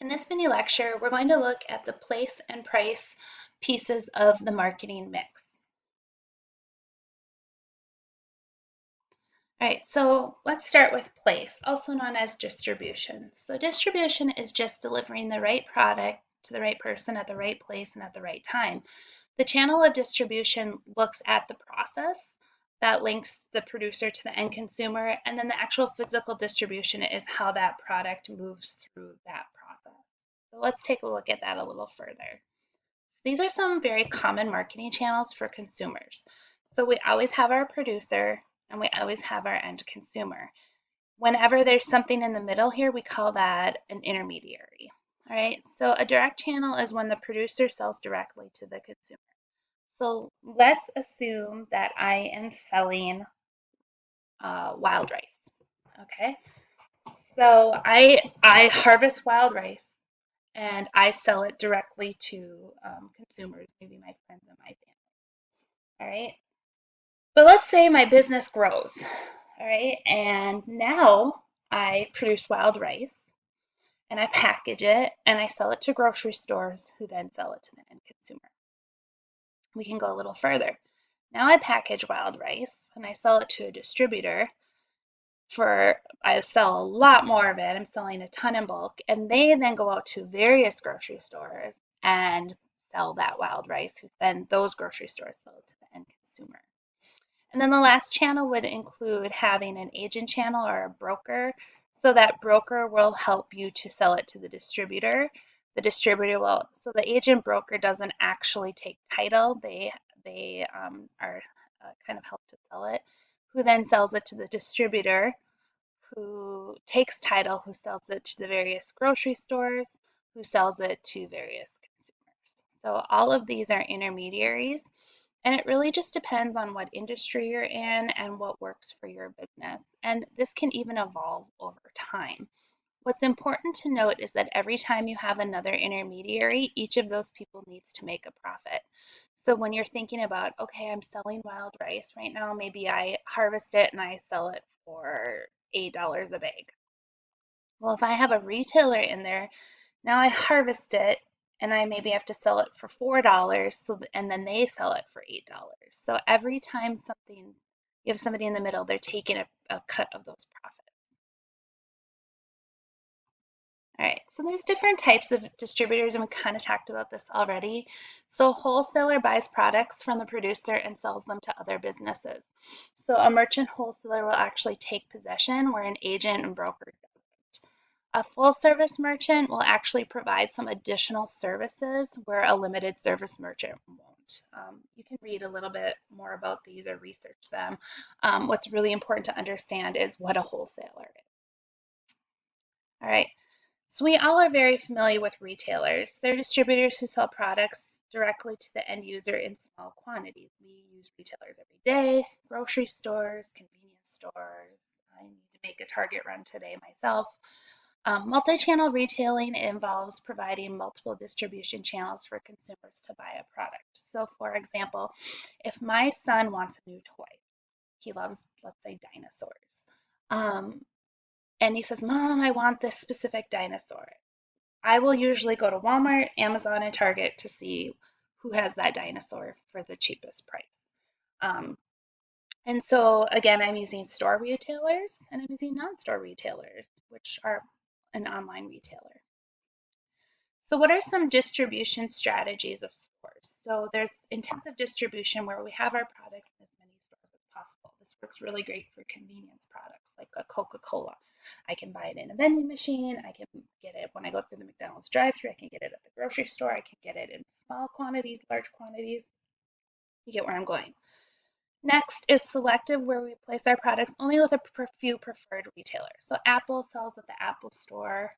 In this mini lecture, we're going to look at the place and price pieces of the marketing mix. All right, so let's start with place, also known as distribution. So distribution is just delivering the right product to the right person at the right place and at the right time. The channel of distribution looks at the process that links the producer to the end consumer, and then the actual physical distribution is how that product moves through that process. So let's take a look at that a little further. These are some very common marketing channels for consumers. So we always have our producer and we always have our end consumer. Whenever there's something in the middle here, we call that an intermediary. All right, so a direct channel is when the producer sells directly to the consumer. So let's assume that I am selling wild rice. Okay, so I harvest wild rice and I sell it directly to consumers, maybe my friends and my family. All right. But let's say my business grows. All right. And now I produce wild rice and I package it and I sell it to grocery stores who then sell it to the end consumer. We can go a little further. Now I package wild rice and I sell it to a distributor for I sell a lot more of it. I'm selling a ton in bulk, and they then go out to various grocery stores and sell that wild rice, who then those grocery stores sell it to the end consumer. And then the last channel would include having an agent channel or a broker. So that broker will help you to sell it to the distributor. The distributor will, so the agent broker doesn't actually take title. They are kind of help to sell it, who then sells it to the distributor, who takes title, who sells it to the various grocery stores, who sells it to various consumers. So all of these are intermediaries, and it really just depends on what industry you're in and what works for your business. And this can even evolve over time. What's important to note is that every time you have another intermediary, each of those people needs to make a profit. So when you're thinking about, okay, I'm selling wild rice right now, maybe I harvest it and I sell it for $8 a bag. Well, if I have a retailer in there, now I harvest it and I maybe have to sell it for $4, and then they sell it for $8. So every time you have somebody in the middle, they're taking a cut of those profits. All right, so there's different types of distributors, and we kind of talked about this already. So a wholesaler buys products from the producer and sells them to other businesses. So a merchant wholesaler will actually take possession, where an agent and broker doesn't. A full service merchant will actually provide some additional services where a limited service merchant won't. You can read a little bit more about these or research them. What's really important to understand is what a wholesaler is. All right. So we all are very familiar with retailers. They're distributors who sell products directly to the end user in small quantities. We use retailers every day, grocery stores, convenience stores. I need to make a Target run today myself. Multi-channel retailing involves providing multiple distribution channels for consumers to buy a product. So for example, if my son wants a new toy, he loves, let's say, dinosaurs. Um, and he says, Mom, I want this specific dinosaur. I will usually go to Walmart, Amazon, and Target to see who has that dinosaur for the cheapest price. Um, and so, again, I'm using store retailers and I'm using non store retailers, which are an online retailer. So, what are some distribution strategies of stores? So, there's intensive distribution where we have our products in as many stores as possible. This works really great for convenience products like a Coca Cola. I can buy it in a vending machine. I can get it when I go through the McDonald's drive through. I can get it at the grocery store. I can get it in small quantities, large quantities. You get where I'm going. Next is selective, where we place our products only with a few preferred retailers. So Apple sells at the Apple Store.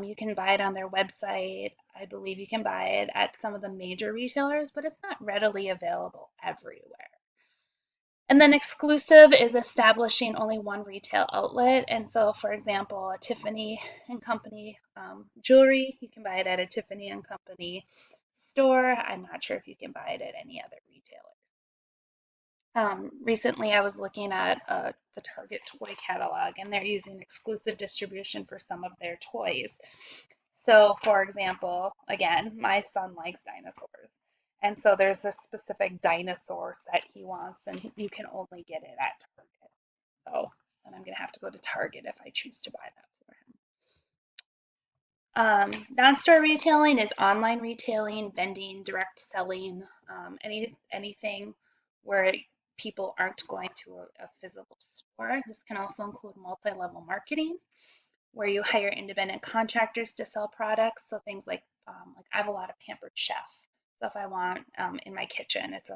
You can buy it on their website. I believe you can buy it at some of the major retailers, but it's not readily available everywhere. And then exclusive is establishing only one retail outlet. And so, for example, a Tiffany and Company jewelry, you can buy it at a Tiffany and Company store. I'm not sure if you can buy it at any other retailer. Recently, I was looking at the Target toy catalog, and they're using exclusive distribution for some of their toys. So, for example, again, my son likes dinosaurs. And so there's this specific dinosaur set he wants, and you can only get it at Target. So then I'm going to have to go to Target if I choose to buy that for him. Non-store retailing is online retailing, vending, direct selling, anything where people aren't going to a physical store. This can also include multi-level marketing, where you hire independent contractors to sell products. So things like I have a lot of Pampered Chef. So if I want in my kitchen, it's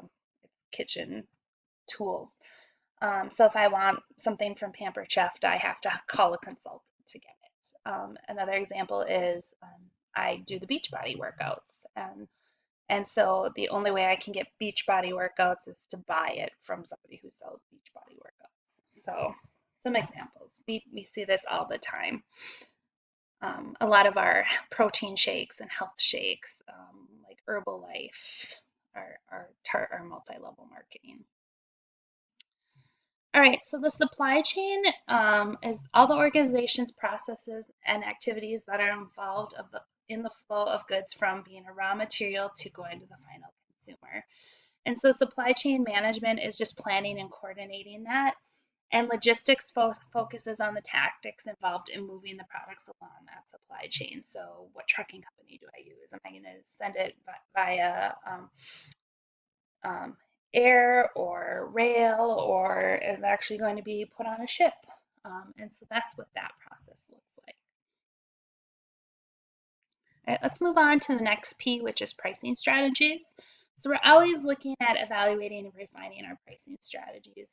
kitchen tools. So if I want something from Pampered Chef, I have to call a consultant to get it. Another example is I do the Beachbody workouts, and so the only way I can get Beachbody workouts is to buy it from somebody who sells Beachbody workouts. So some examples. We see this all the time. A lot of our protein shakes and health shakes, like Herbalife, are multi-level marketing. All right, so the supply chain is all the organizations, processes, and activities that are involved in the flow of goods from being a raw material to going to the final consumer. And so supply chain management is just planning and coordinating that. And logistics focuses on the tactics involved in moving the products along that supply chain. So what trucking company do I use? Am I going to send it via um, air or rail, or is it actually going to be put on a ship? And so that's what that process looks like. All right, let's move on to the next P, which is pricing strategies. So we're always looking at evaluating and refining our pricing strategies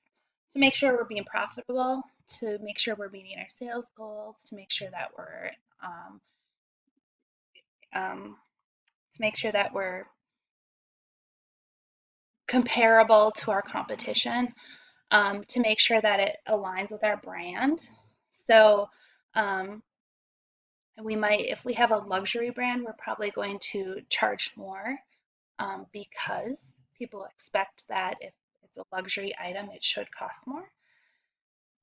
to make sure we're being profitable, to make sure we're meeting our sales goals, to make sure that um, we're comparable to our competition, to make sure that it aligns with our brand. So we might, if we have a luxury brand, we're probably going to charge more because people expect that if it's a luxury item, it should cost more.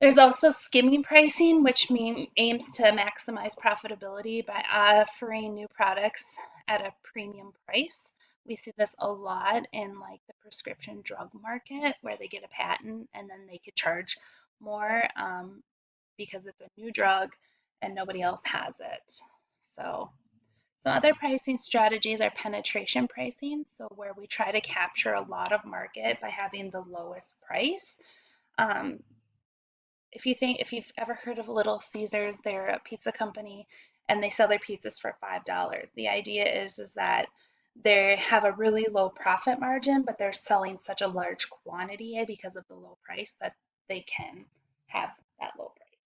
There's also skimming pricing, which aims to maximize profitability by offering new products at a premium price. We see this a lot in like the prescription drug market where they get a patent and then they could charge more because it's a new drug and nobody else has it. So some other pricing strategies are penetration pricing, so where we try to capture a lot of market by having the lowest price. Um, if you've ever heard of Little Caesars, they're a pizza company and they sell their pizzas for $5. The idea is that they have a really low profit margin, but they're selling such a large quantity because of the low price that they can have that low price.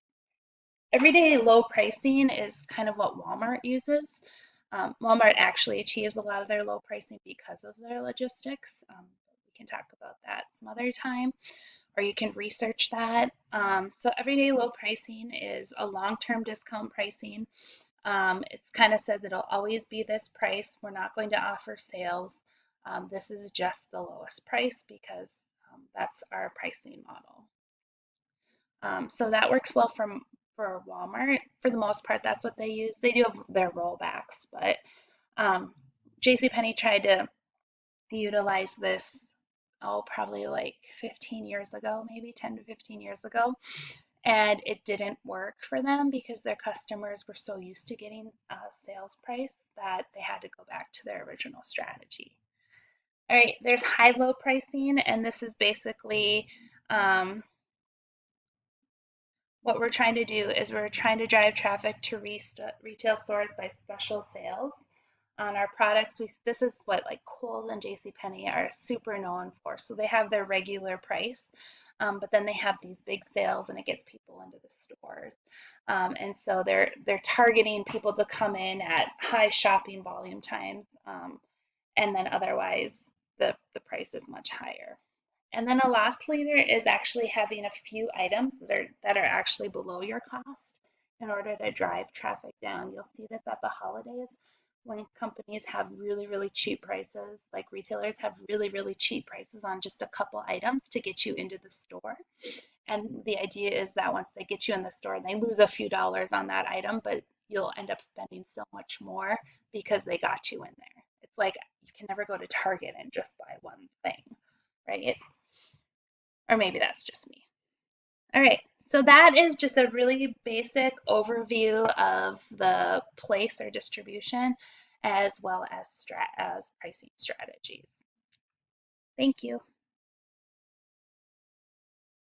Everyday low pricing is kind of what Walmart uses. Walmart actually achieves a lot of their low pricing because of their logistics. We can talk about that some other time, or you can research that. So everyday low pricing is a long-term discount pricing. It kind of says it'll always be this price. We're not going to offer sales. This is just the lowest price because that's our pricing model. So that works well for Walmart. For the most part, that's what they use. They do have their rollbacks, but JCPenney tried to utilize this, probably like 15 years ago, maybe 10 to 15 years ago. And it didn't work for them because their customers were so used to getting a sales price that they had to go back to their original strategy. All right, there's high-low pricing, and this is basically what we're trying to do is we're trying to drive traffic to retail stores by special sales on our products. This is what like Kohl's and JCPenney are super known for. So they have their regular price, but then they have these big sales and it gets people into the stores. And so they're targeting people to come in at high shopping volume times, and then otherwise the price is much higher. And then a loss leader is actually having a few items that are actually below your cost in order to drive traffic down. You'll see this at the holidays when companies have really, really cheap prices, like retailers have really, really cheap prices on just a couple items to get you into the store. And the idea is that once they get you in the store, they lose a few dollars on that item, but you'll end up spending so much more because they got you in there. It's like you can never go to Target and just buy one thing, right? Or maybe that's just me. All right, so that is just a really basic overview of the place or distribution as well as pricing strategies. Thank you.